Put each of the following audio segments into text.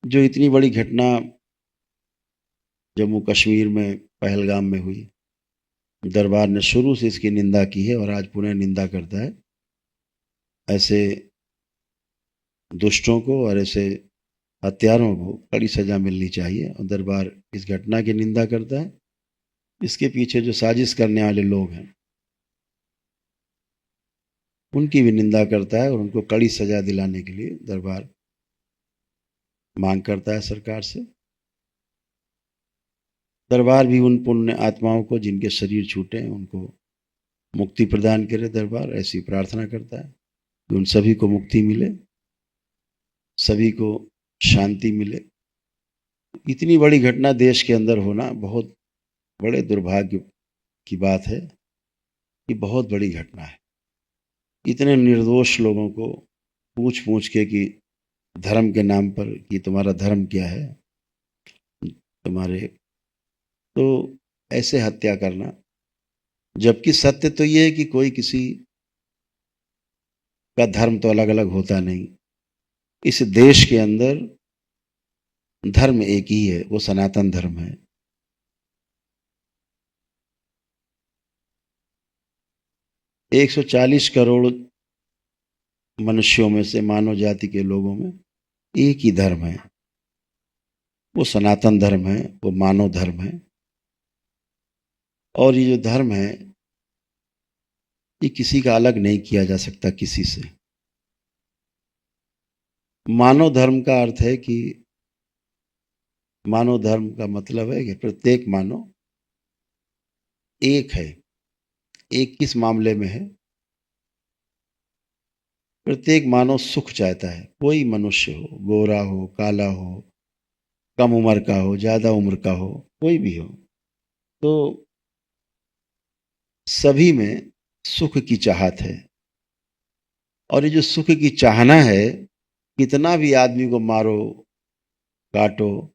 जो इतनी बड़ी घटना जम्मू कश्मीर में पहलगाम में हुई, दरबार ने शुरू से इसकी निंदा की है और आज पुनः निंदा करता है। ऐसे दुष्टों को और ऐसे हत्यारों को कड़ी सजा मिलनी चाहिए और दरबार इस घटना की निंदा करता है। इसके पीछे जो साजिश करने वाले लोग हैं उनकी भी निंदा करता है और उनको कड़ी सजा दिलाने के लिए दरबार मांग करता है सरकार से। दरबार भी उन पुण्य आत्माओं को जिनके शरीर छूटे हैं उनको मुक्ति प्रदान करे। दरबार ऐसी प्रार्थना करता है कि उन सभी को मुक्ति मिले, सभी को शांति मिले। इतनी बड़ी घटना देश के अंदर होना बहुत बड़े दुर्भाग्य की बात है। ये बहुत बड़ी घटना है। इतने निर्दोष लोगों को पूछ पूछ के कि धर्म के नाम पर कि तुम्हारा धर्म क्या है, तुम्हारे, तो ऐसे हत्या करना, जबकि सत्य तो ये है कि कोई किसी का धर्म तो अलग अलग होता नहीं। इस देश के अंदर धर्म एक ही है, वो सनातन धर्म है। एक 140 करोड़ मनुष्यों में से, मानव जाति के लोगों में एक ही धर्म है, वो सनातन धर्म है, वो मानव धर्म है। और ये जो धर्म है ये किसी का अलग नहीं किया जा सकता किसी से। मानव धर्म का अर्थ है कि मानव धर्म का मतलब है कि प्रत्येक मानव एक है। एक किस मामले में है? प्रत्येक मानव सुख चाहता है। कोई मनुष्य हो, गोरा हो, काला हो, कम उम्र का हो, ज्यादा उम्र का हो, कोई भी हो, तो सभी में सुख की चाहत है। और ये जो सुख की चाहना है, कितना भी आदमी को मारो काटो,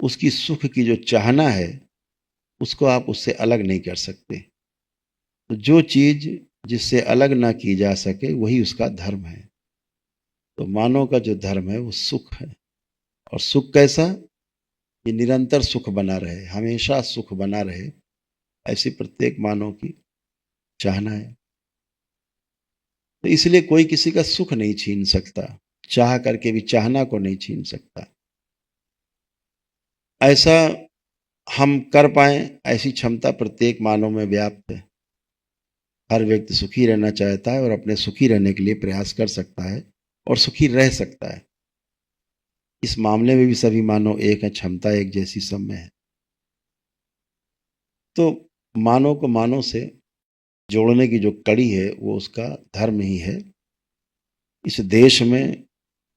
उसकी सुख की जो चाहना है उसको आप उससे अलग नहीं कर सकते। तो जो चीज जिससे अलग ना की जा सके वही उसका धर्म है। तो मानव का जो धर्म है वो सुख है। और सुख कैसा? ये निरंतर सुख बना रहे, हमेशा सुख बना रहे, ऐसी प्रत्येक मानव की चाहना है। तो इसलिए कोई किसी का सुख नहीं छीन सकता, चाह करके भी चाहना को नहीं छीन सकता। ऐसा हम कर पाए, ऐसी क्षमता प्रत्येक मानव में व्याप्त है। हर व्यक्ति सुखी रहना चाहता है और अपने सुखी रहने के लिए प्रयास कर सकता है और सुखी रह सकता है। इस मामले में भी सभी मानव एक है, क्षमता एक जैसी सब में है। तो मानव को मानव से जोड़ने की जो कड़ी है वो उसका धर्म ही है। इस देश में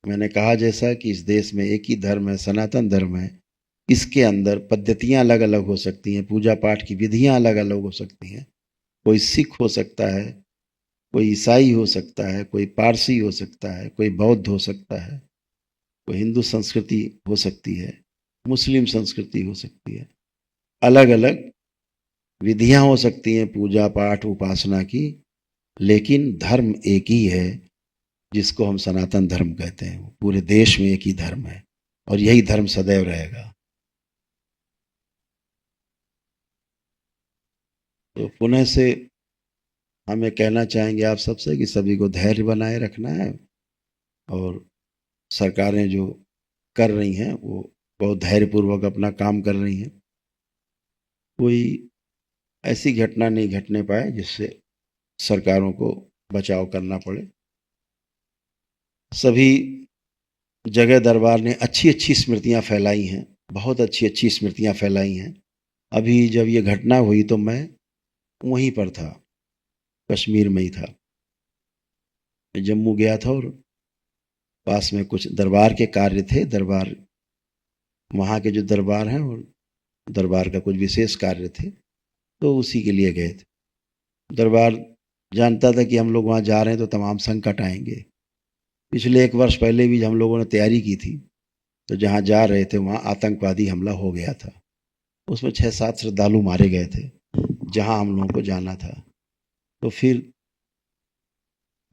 मैंने कहा जैसा कि इस देश में एक ही धर्म है, सनातन धर्म है। इसके अंदर पद्धतियां अलग अलग हो सकती हैं, पूजा पाठ की विधियां अलग अलग हो सकती हैं। कोई सिख हो सकता है, कोई ईसाई हो सकता है, कोई पारसी हो सकता है, कोई बौद्ध हो सकता है, कोई हिंदू संस्कृति हो सकती है, मुस्लिम संस्कृति हो सकती है। अलग अलग विधियां हो सकती हैं पूजा पाठ उपासना की, लेकिन धर्म एक ही है जिसको हम सनातन धर्म कहते हैं। पूरे देश में एक ही धर्म है और यही धर्म सदैव रहेगा। तो पुनः से हम ये कहना चाहेंगे आप सबसे कि सभी को धैर्य बनाए रखना है और सरकारें जो कर रही हैं वो बहुत धैर्यपूर्वक अपना काम कर रही हैं। कोई ऐसी घटना नहीं घटने पाए जिससे सरकारों को बचाव करना पड़े। सभी जगह दरबार ने अच्छी अच्छी स्मृतियां फैलाई हैं, बहुत अच्छी अच्छी स्मृतियां फैलाई हैं। अभी जब ये घटना हुई तो मैं वहीं पर था, कश्मीर में ही था। मैं जम्मू गया था और पास में कुछ दरबार के कार्य थे। दरबार, वहाँ के जो दरबार हैं और दरबार का कुछ विशेष कार्य थे, तो उसी के लिए गए थे। दरबार जानता था कि हम लोग वहाँ जा रहे हैं तो तमाम संकट आएंगे। पिछले 1 वर्ष पहले भी हम लोगों ने तैयारी की थी, तो जहाँ जा रहे थे वहाँ आतंकवादी हमला हो गया था। उसमें 6-7 श्रद्धालु मारे गए थे जहाँ हम लोगों को जाना था। तो फिर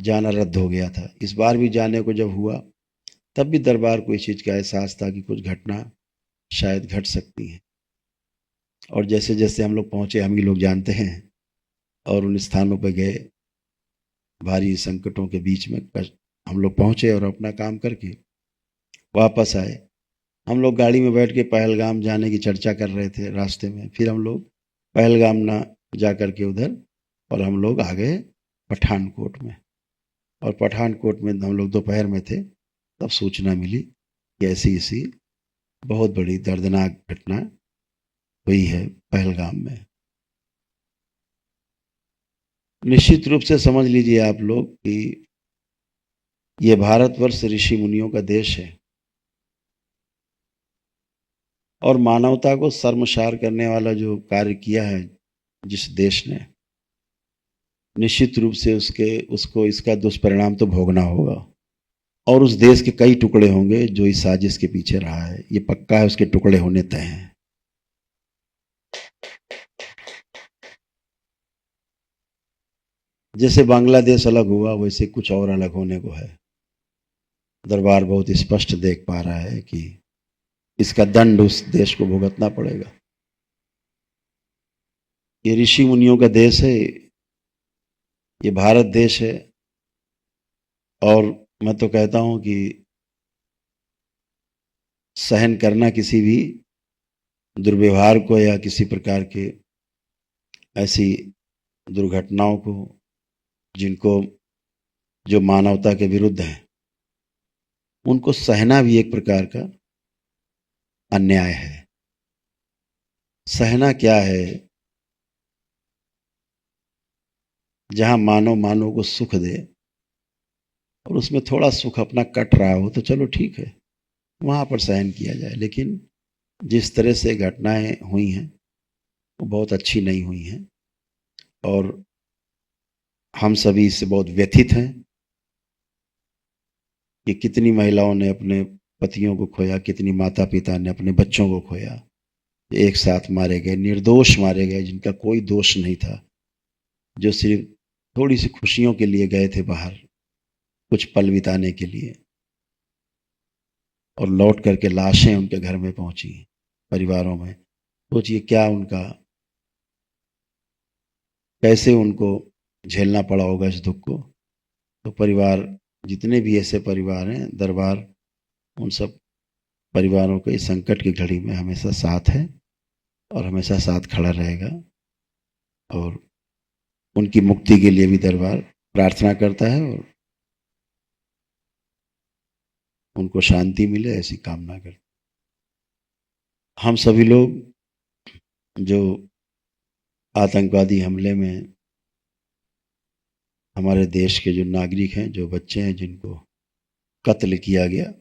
जाना रद्द हो गया था। इस बार भी जाने को जब हुआ तब भी दरबार को इस चीज़ का एहसास था कि कुछ घटना शायद घट सकती है। और जैसे जैसे हम लोग पहुँचे, हम ही लोग जानते हैं, और उन स्थानों पर गए, भारी संकटों के बीच में हम लोग पहुँचे और अपना काम करके वापस आए। हम लोग गाड़ी में बैठ के पहलगाम जाने की चर्चा कर रहे थे रास्ते में, फिर हम लोग पहलगाम ना जा कर के उधर, और हम लोग आ गए पठानकोट में। और पठानकोट में हम लोग दोपहर में थे, तब सूचना मिली कि ऐसी ऐसी बहुत बड़ी दर्दनाक घटना हुई है पहलगाम में। निश्चित रूप से समझ लीजिए आप लोग कि ये भारतवर्ष ऋषि मुनियों का देश है, और मानवता को शर्मसार करने वाला जो कार्य किया है जिस देश ने, निश्चित रूप से उसको इसका दुष्परिणाम तो भोगना होगा। और उस देश के कई टुकड़े होंगे जो इस साजिश के पीछे रहा है, ये पक्का है, उसके टुकड़े होने तय हैं। जैसे बांग्लादेश अलग हुआ, वैसे कुछ और अलग होने को है। दरबार बहुत स्पष्ट देख पा रहा है कि इसका दंड उस देश को भुगतना पड़ेगा। ये ऋषि मुनियों का देश है, ये भारत देश है। और मैं तो कहता हूं कि सहन करना किसी भी दुर्व्यवहार को या किसी प्रकार के ऐसी दुर्घटनाओं को जिनको जो मानवता के विरुद्ध हैं, उनको सहना भी एक प्रकार का अन्याय है। सहना क्या है? जहां मानव मानव को सुख दे और उसमें थोड़ा सुख अपना कट रहा हो तो चलो ठीक है, वहां पर सहन किया जाए। लेकिन जिस तरह से घटनाएं हुई हैं वो बहुत अच्छी नहीं हुई हैं, और हम सभी इससे बहुत व्यथित हैं कि कितनी महिलाओं ने अपने पतियों को खोया, कितनी माता पिता ने अपने बच्चों को खोया, एक साथ मारे गए, निर्दोष मारे गए, जिनका कोई दोष नहीं था, जो सिर्फ थोड़ी सी खुशियों के लिए गए थे बाहर, कुछ पल बिताने के लिए, और लौट करके लाशें उनके घर में पहुंची, परिवारों में। सोचिए क्या उनका, कैसे उनको झेलना पड़ा होगा इस दुख को। तो परिवार, जितने भी ऐसे परिवार हैं, दरबार उन सब परिवारों के इस संकट की घड़ी में हमेशा साथ है और हमेशा साथ खड़ा रहेगा। और उनकी मुक्ति के लिए भी दरबार प्रार्थना करता है, और उनको शांति मिले ऐसी कामना करता है। हम सभी लोग जो आतंकवादी हमले में हमारे देश के जो नागरिक हैं, जो बच्चे हैं जिनको कत्ल किया गया,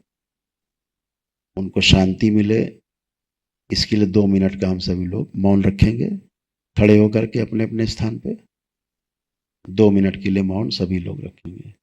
उनको शांति मिले, इसके लिए 2 मिनट का हम सभी लोग मौन रखेंगे, खड़े होकर के अपने अपने स्थान पे 2 मिनट के लिए मौन सभी लोग रखेंगे।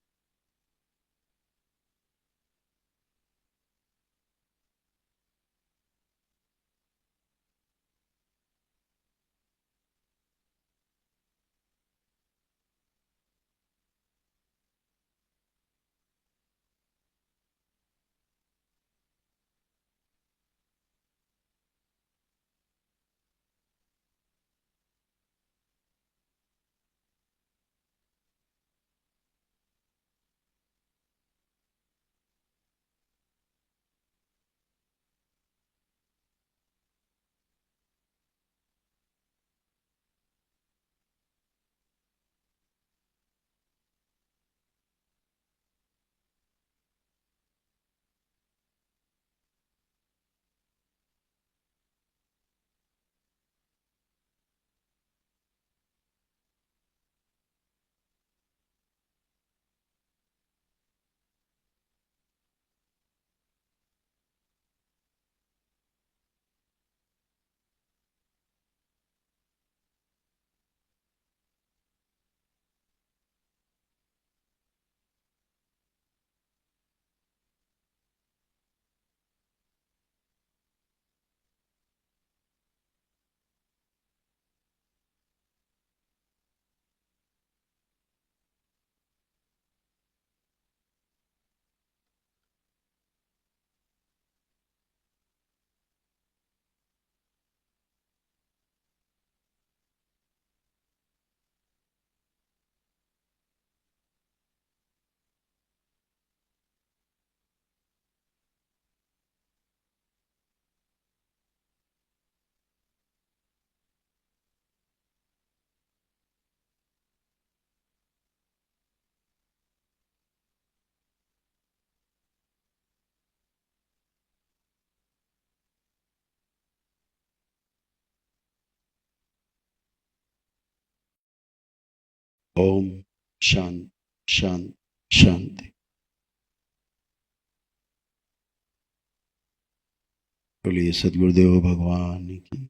ओम शांति शांति शांति। बोलिए सदगुरुदेव भगवान की।